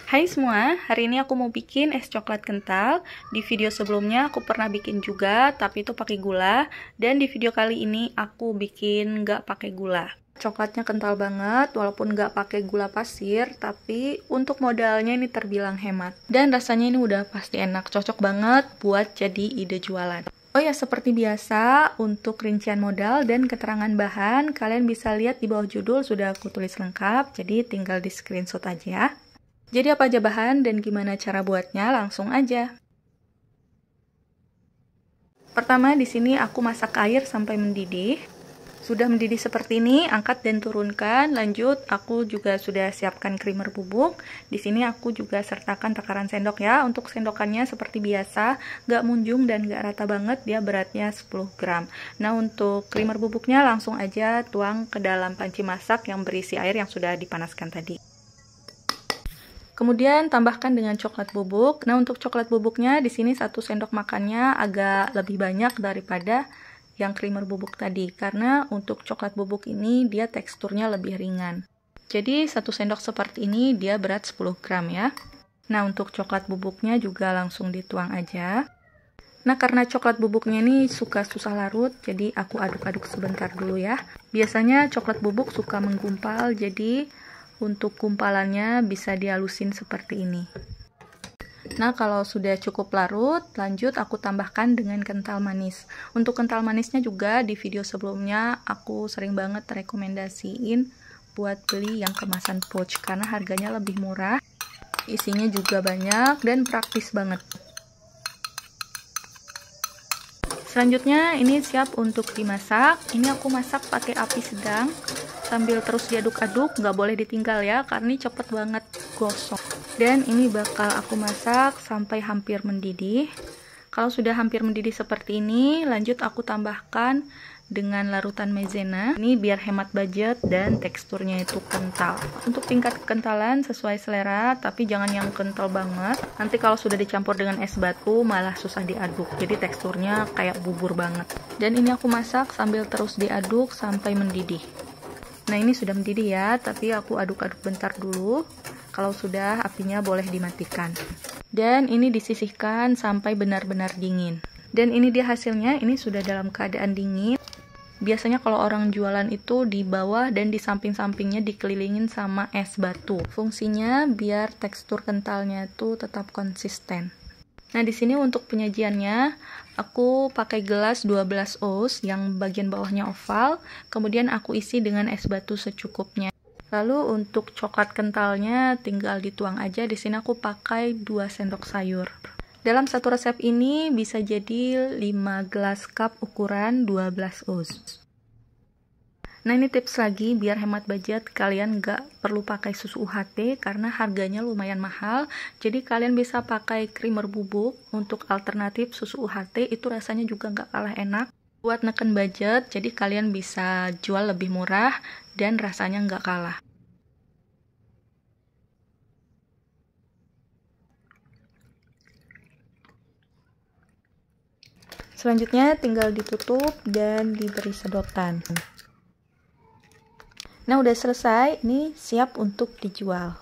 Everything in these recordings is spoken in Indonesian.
Hai semua, hari ini aku mau bikin es coklat kental. Di video sebelumnya aku pernah bikin juga, tapi itu pakai gula. Dan di video kali ini aku bikin nggak pakai gula. Coklatnya kental banget, walaupun nggak pakai gula pasir, tapi untuk modalnya ini terbilang hemat. Dan rasanya ini udah pasti enak, cocok banget buat jadi ide jualan. Oh ya, seperti biasa, untuk rincian modal dan keterangan bahan, kalian bisa lihat di bawah judul sudah aku tulis lengkap, jadi tinggal di screenshot aja. Jadi apa aja bahan dan gimana cara buatnya, langsung aja. Pertama, di sini aku masak air sampai mendidih. Sudah mendidih seperti ini, angkat dan turunkan. Lanjut, aku juga sudah siapkan creamer bubuk. Di sini aku juga sertakan takaran sendok ya. Untuk sendokannya seperti biasa, nggak munjung dan nggak rata banget, dia beratnya 10 gram. Nah, untuk creamer bubuknya langsung aja tuang ke dalam panci masak yang berisi air yang sudah dipanaskan tadi. Kemudian tambahkan dengan coklat bubuk. Nah, untuk coklat bubuknya di sini 1 sendok makannya agak lebih banyak daripada yang creamer bubuk tadi, karena untuk coklat bubuk ini dia teksturnya lebih ringan. Jadi 1 sendok seperti ini dia berat 10 gram ya. Nah, untuk coklat bubuknya juga langsung dituang aja. Nah, karena coklat bubuknya ini suka susah larut, jadi aku aduk-aduk sebentar dulu ya. Biasanya coklat bubuk suka menggumpal, jadi untuk gumpalannya bisa dihalusin seperti ini. Nah, kalau sudah cukup larut, lanjut aku tambahkan dengan kental manis. Untuk kental manisnya juga di video sebelumnya aku sering banget rekomendasiin buat beli yang kemasan pouch karena harganya lebih murah, isinya juga banyak dan praktis banget. Selanjutnya ini siap untuk dimasak. Ini aku masak pakai api sedang sambil terus diaduk-aduk, nggak boleh ditinggal ya karena ini cepet banget gosong. Dan ini bakal aku masak sampai hampir mendidih. Kalau sudah hampir mendidih seperti ini, lanjut aku tambahkan dengan larutan maizena. Ini biar hemat budget dan teksturnya itu kental. Untuk tingkat kekentalan sesuai selera, tapi jangan yang kental banget. Nanti kalau sudah dicampur dengan es batu malah susah diaduk. Jadi teksturnya kayak bubur banget. Dan ini aku masak sambil terus diaduk sampai mendidih. Nah, ini sudah mendidih ya, tapi aku aduk-aduk bentar dulu. Kalau sudah, apinya boleh dimatikan. Dan ini disisihkan sampai benar-benar dingin. Dan ini dia hasilnya, ini sudah dalam keadaan dingin. Biasanya kalau orang jualan itu di bawah dan di samping-sampingnya dikelilingin sama es batu. Fungsinya biar tekstur kentalnya itu tetap konsisten. Nah, di sini untuk penyajiannya aku pakai gelas 12 oz yang bagian bawahnya oval, kemudian aku isi dengan es batu secukupnya. Lalu untuk coklat kentalnya tinggal dituang aja. Di sini aku pakai 2 sendok sayur. Dalam satu resep ini bisa jadi 5 gelas cup ukuran 12 oz. Nah, ini tips lagi biar hemat budget, kalian nggak perlu pakai susu UHT karena harganya lumayan mahal. Jadi kalian bisa pakai creamer bubuk untuk alternatif susu UHT, itu rasanya juga nggak kalah enak. Buat neken budget, jadi kalian bisa jual lebih murah dan rasanya nggak kalah. Selanjutnya tinggal ditutup dan diberi sedotan. Nah, udah selesai, ini siap untuk dijual.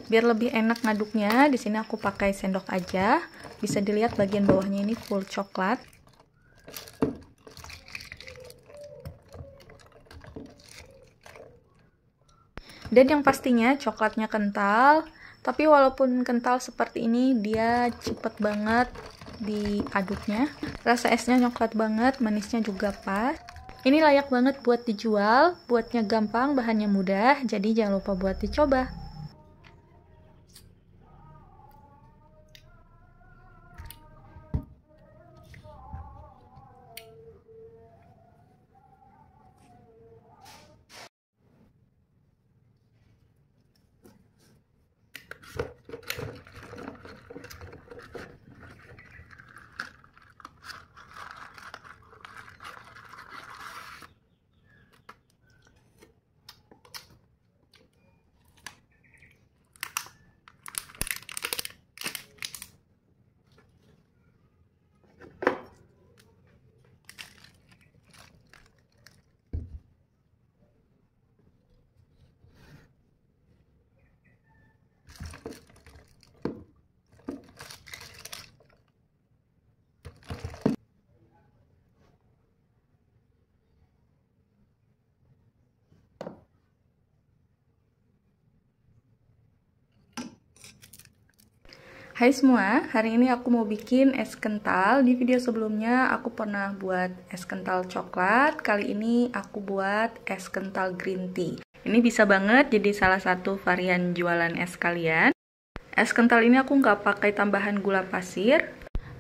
Biar lebih enak ngaduknya, di sini aku pakai sendok aja. Bisa dilihat bagian bawahnya ini full coklat. Dan yang pastinya coklatnya kental, tapi walaupun kental seperti ini, dia cepet banget diaduknya. Rasa esnya coklat banget, manisnya juga pas. Ini layak banget buat dijual, buatnya gampang, bahannya mudah, jadi jangan lupa buat dicoba. Hai semua, hari ini aku mau bikin es kental. Di video sebelumnya aku pernah buat es kental coklat. Kali ini aku buat es kental green tea. Ini bisa banget jadi salah satu varian jualan es kalian. Es kental ini aku nggak pakai tambahan gula pasir.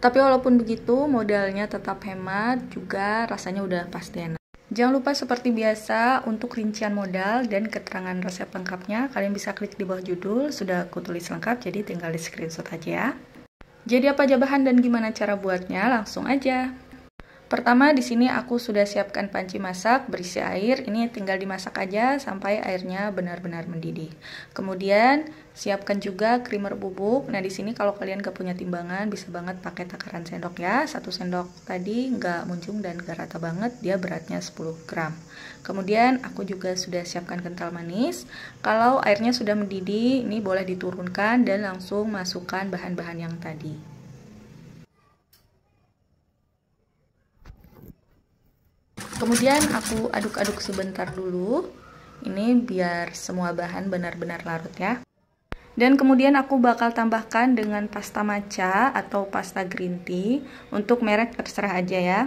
Tapi walaupun begitu, modalnya tetap hemat, juga rasanya udah pasti enak. Jangan lupa seperti biasa, untuk rincian modal dan keterangan resep lengkapnya, kalian bisa klik di bawah judul, sudah aku tulis lengkap, jadi tinggal di screenshot aja ya. Jadi apa aja bahan dan gimana cara buatnya, langsung aja. Pertama, di sini aku sudah siapkan panci masak berisi air. Ini tinggal dimasak aja sampai airnya benar-benar mendidih. Kemudian siapkan juga creamer bubuk. Nah, di sini kalau kalian gak punya timbangan, bisa banget pakai takaran sendok ya. 1 sendok tadi nggak muncung dan gak rata banget, dia beratnya 10 gram. Kemudian aku juga sudah siapkan kental manis. Kalau airnya sudah mendidih, ini boleh diturunkan dan langsung masukkan bahan-bahan yang tadi. Kemudian aku aduk-aduk sebentar dulu, ini biar semua bahan benar-benar larut ya. Dan kemudian aku bakal tambahkan dengan pasta matcha atau pasta green tea, untuk merek terserah aja ya.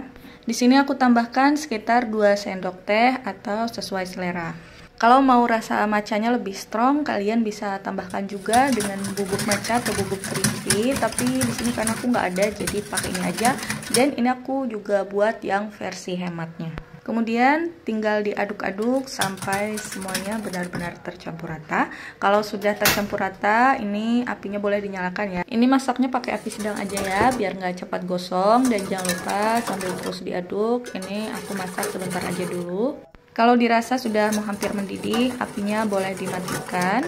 Di sini aku tambahkan sekitar 2 sendok teh atau sesuai selera. Kalau mau rasa matchanya lebih strong, kalian bisa tambahkan juga dengan bubuk matcha atau bubuk green tea. Tapi di sini karena aku nggak ada, jadi pakai ini aja. Dan ini aku juga buat yang versi hematnya. Kemudian tinggal diaduk-aduk sampai semuanya benar-benar tercampur rata. Kalau sudah tercampur rata, ini apinya boleh dinyalakan ya. Ini masaknya pakai api sedang aja ya, biar nggak cepat gosong. Dan jangan lupa sambil terus diaduk, ini aku masak sebentar aja dulu. Kalau dirasa sudah mau hampir mendidih, apinya boleh dimatikan.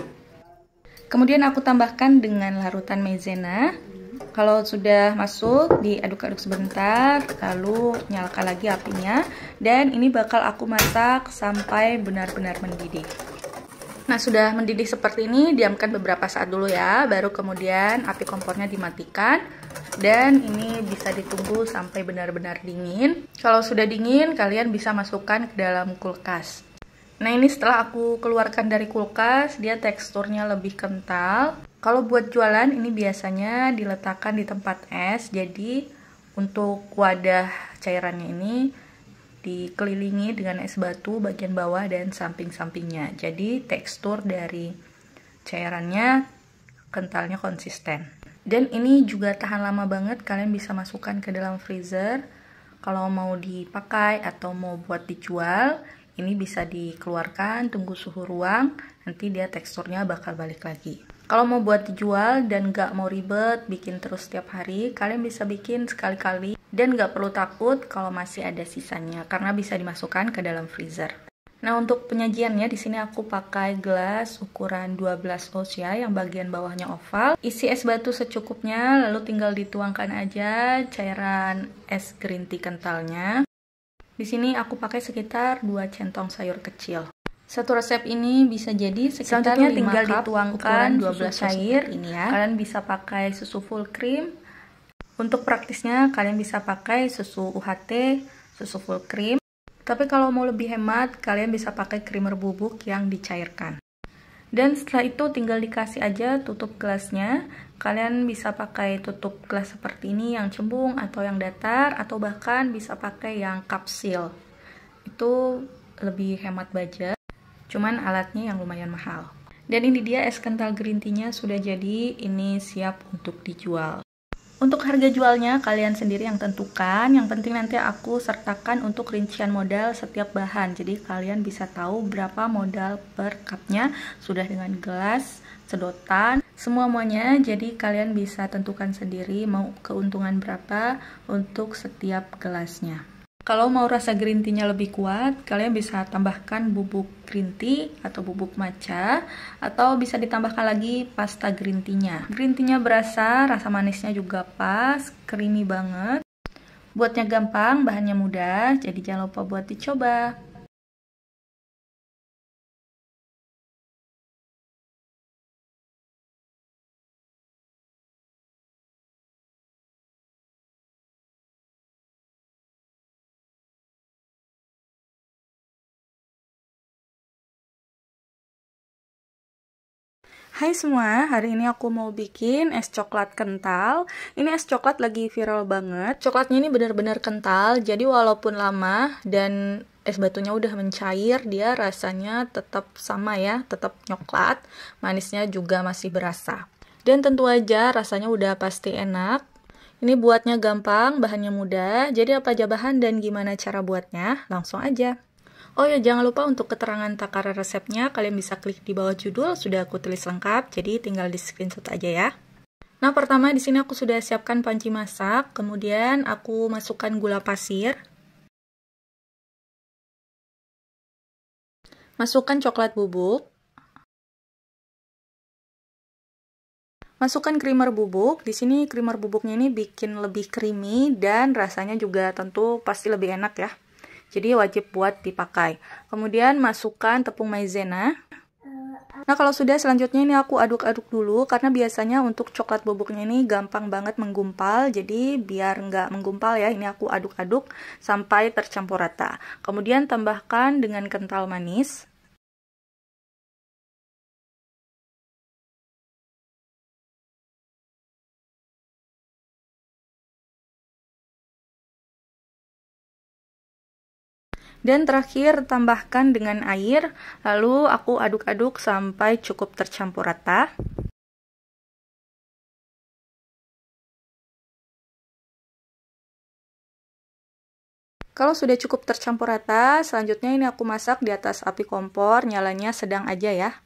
Kemudian aku tambahkan dengan larutan maizena. Kalau sudah masuk, diaduk-aduk sebentar, lalu nyalakan lagi apinya. Dan ini bakal aku masak sampai benar-benar mendidih. Nah, sudah mendidih seperti ini, diamkan beberapa saat dulu ya. Baru kemudian api kompornya dimatikan. Dan ini bisa ditunggu sampai benar-benar dingin. Kalau sudah dingin, kalian bisa masukkan ke dalam kulkas. Nah, ini setelah aku keluarkan dari kulkas, dia teksturnya lebih kental. Kalau buat jualan, ini biasanya diletakkan di tempat es. Jadi, untuk wadah cairannya ini dikelilingi dengan es batu bagian bawah dan samping-sampingnya. Jadi, tekstur dari cairannya kentalnya konsisten. Dan ini juga tahan lama banget, kalian bisa masukkan ke dalam freezer. Kalau mau dipakai atau mau buat dijual, ini bisa dikeluarkan, tunggu suhu ruang, nanti dia teksturnya bakal balik lagi. Kalau mau buat dijual dan gak mau ribet, bikin terus setiap hari, kalian bisa bikin sekali-kali dan gak perlu takut kalau masih ada sisanya, karena bisa dimasukkan ke dalam freezer. Nah, untuk penyajiannya di sini aku pakai gelas ukuran 12 oz ya, yang bagian bawahnya oval. Isi es batu secukupnya, lalu tinggal dituangkan aja cairan es green tea kentalnya. Di sini aku pakai sekitar 2 centong sayur kecil. Satu resep ini bisa jadi sekitar 5 tinggal cup dituangkan 12 cair ini ya. Kalian bisa pakai susu full cream. Untuk praktisnya kalian bisa pakai susu UHT, susu full cream. Tapi kalau mau lebih hemat, kalian bisa pakai creamer bubuk yang dicairkan. Dan setelah itu tinggal dikasih aja tutup gelasnya. Kalian bisa pakai tutup gelas seperti ini yang cembung atau yang datar, atau bahkan bisa pakai yang kapsil. Itu lebih hemat budget, cuman alatnya yang lumayan mahal. Dan ini dia es kental green tea-nya sudah jadi, ini siap untuk dijual. Untuk harga jualnya kalian sendiri yang tentukan, yang penting nanti aku sertakan untuk rincian modal setiap bahan. Jadi kalian bisa tahu berapa modal per cupnya, sudah dengan gelas, sedotan, semuanya. Jadi kalian bisa tentukan sendiri mau keuntungan berapa untuk setiap gelasnya. Kalau mau rasa green tea-nya lebih kuat, kalian bisa tambahkan bubuk green tea atau bubuk matcha, atau bisa ditambahkan lagi pasta green tea-nya. Green tea-nya berasa, rasa manisnya juga pas, creamy banget. Buatnya gampang, bahannya mudah, jadi jangan lupa buat dicoba. Hai semua, hari ini aku mau bikin es coklat kental. Ini es coklat lagi viral banget. Coklatnya ini benar-benar kental, jadi walaupun lama dan es batunya udah mencair, dia rasanya tetap sama ya, tetap coklat. Manisnya juga masih berasa. Dan tentu aja rasanya udah pasti enak. Ini buatnya gampang, bahannya mudah. Jadi apa aja bahan dan gimana cara buatnya? Langsung aja. Oh ya, jangan lupa untuk keterangan takaran resepnya, kalian bisa klik di bawah judul, sudah aku tulis lengkap, jadi tinggal di screenshot aja ya. Nah, pertama di sini aku sudah siapkan panci masak, kemudian aku masukkan gula pasir. Masukkan coklat bubuk. Masukkan creamer bubuk. Di sini creamer bubuknya ini bikin lebih creamy dan rasanya juga tentu pasti lebih enak ya. Jadi wajib buat dipakai. Kemudian masukkan tepung maizena. Nah, kalau sudah, selanjutnya ini aku aduk-aduk dulu karena biasanya untuk coklat bubuknya ini gampang banget menggumpal. Jadi biar nggak menggumpal ya, ini aku aduk-aduk sampai tercampur rata. Kemudian tambahkan dengan kental manis. Dan terakhir tambahkan dengan air, lalu aku aduk-aduk sampai cukup tercampur rata. Kalau sudah cukup tercampur rata, selanjutnya ini aku masak di atas api kompor, nyalanya sedang aja ya.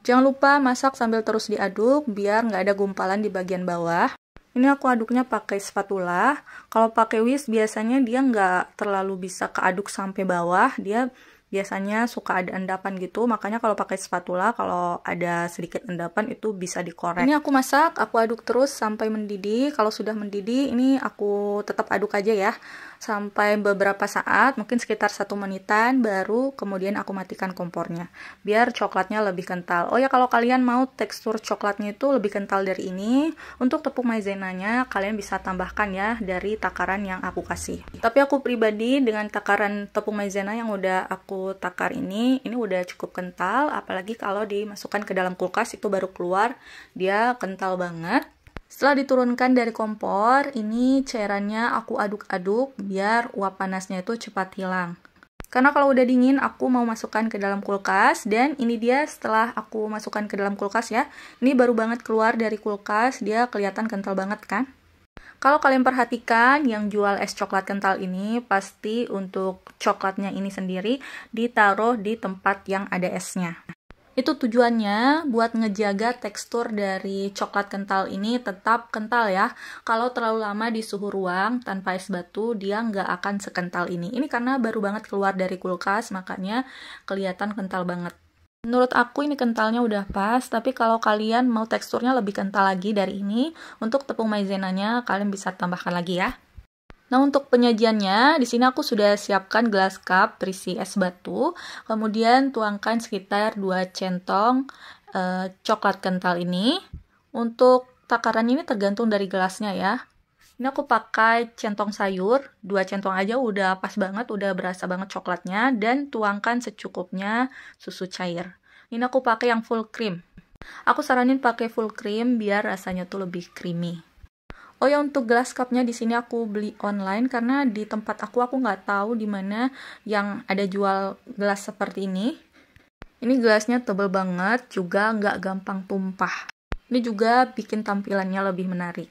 Jangan lupa masak sambil terus diaduk, biar nggak ada gumpalan di bagian bawah. Ini aku aduknya pakai spatula. Kalau pakai whisk biasanya dia nggak terlalu bisa keaduk sampai bawah. Dia biasanya suka ada endapan gitu. Makanya kalau pakai spatula, kalau ada sedikit endapan itu bisa dikorek. Ini aku masak, aku aduk terus sampai mendidih. Kalau sudah mendidih, ini aku tetap aduk aja ya. Sampai beberapa saat, mungkin sekitar 1 menitan, baru kemudian aku matikan kompornya. Biar coklatnya lebih kental. Oh ya, kalau kalian mau tekstur coklatnya itu lebih kental dari ini, untuk tepung maizenanya kalian bisa tambahkan ya dari takaran yang aku kasih. Tapi aku pribadi dengan takaran tepung maizena yang udah aku takar ini udah cukup kental, apalagi kalau dimasukkan ke dalam kulkas itu baru keluar, dia kental banget. Setelah diturunkan dari kompor, ini cairannya aku aduk-aduk biar uap panasnya itu cepat hilang. Karena kalau udah dingin, aku mau masukkan ke dalam kulkas, dan ini dia setelah aku masukkan ke dalam kulkas ya. Ini baru banget keluar dari kulkas, dia kelihatan kental banget kan? Kalau kalian perhatikan, yang jual es coklat kental ini pasti untuk coklatnya ini sendiri ditaruh di tempat yang ada esnya. Itu tujuannya buat ngejaga tekstur dari coklat kental ini tetap kental ya. Kalau terlalu lama di suhu ruang tanpa es batu, dia nggak akan sekental ini. Ini karena baru banget keluar dari kulkas, makanya kelihatan kental banget. Menurut aku ini kentalnya udah pas, tapi kalau kalian mau teksturnya lebih kental lagi dari ini, untuk tepung maizenanya kalian bisa tambahkan lagi ya. Nah, untuk penyajiannya, di sini aku sudah siapkan gelas cup berisi es batu, kemudian tuangkan sekitar 2 centong coklat kental ini. Untuk takaran ini tergantung dari gelasnya ya. Ini aku pakai centong sayur, 2 centong aja udah pas banget, udah berasa banget coklatnya, dan tuangkan secukupnya susu cair. Ini aku pakai yang full cream. Aku saranin pakai full cream biar rasanya tuh lebih creamy. Oh ya, untuk gelas cupnya di sini aku beli online karena di tempat aku nggak tahu di mana yang ada jual gelas seperti ini. Ini gelasnya tebal banget, juga nggak gampang tumpah. Ini juga bikin tampilannya lebih menarik.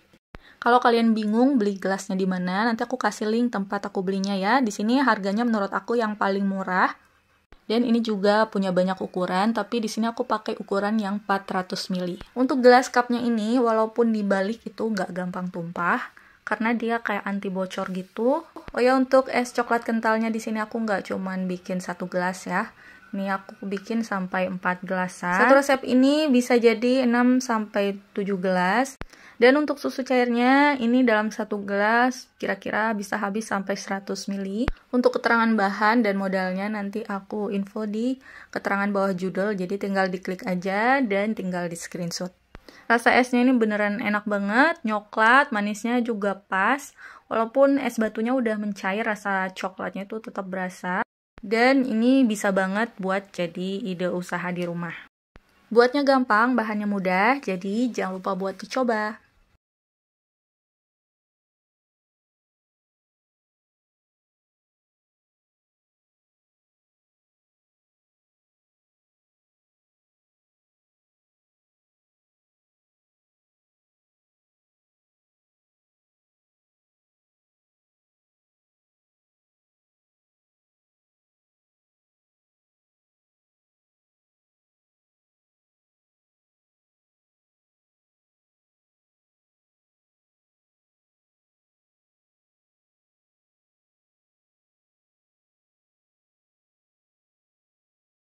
Kalau kalian bingung beli gelasnya di mana, nanti aku kasih link tempat aku belinya ya. Di sini harganya menurut aku yang paling murah. Dan ini juga punya banyak ukuran, tapi di sini aku pakai ukuran yang 400 ml. Untuk gelas cupnya ini, walaupun dibalik itu nggak gampang tumpah, karena dia kayak anti bocor gitu. Oh ya, untuk es coklat kentalnya di sini aku nggak cuman bikin 1 gelas ya. Ini aku bikin sampai 4 gelasan. Satu resep ini bisa jadi 6 sampai 7 gelas. Dan untuk susu cairnya, ini dalam 1 gelas kira-kira bisa habis sampai 100 ml. Untuk keterangan bahan dan modalnya nanti aku info di keterangan bawah judul, jadi tinggal diklik aja dan tinggal di screenshot. Rasa esnya ini beneran enak banget, nyoklat, manisnya juga pas. Walaupun es batunya udah mencair, rasa coklatnya tuh tetap berasa. Dan ini bisa banget buat jadi ide usaha di rumah. Buatnya gampang, bahannya mudah, jadi jangan lupa buat dicoba.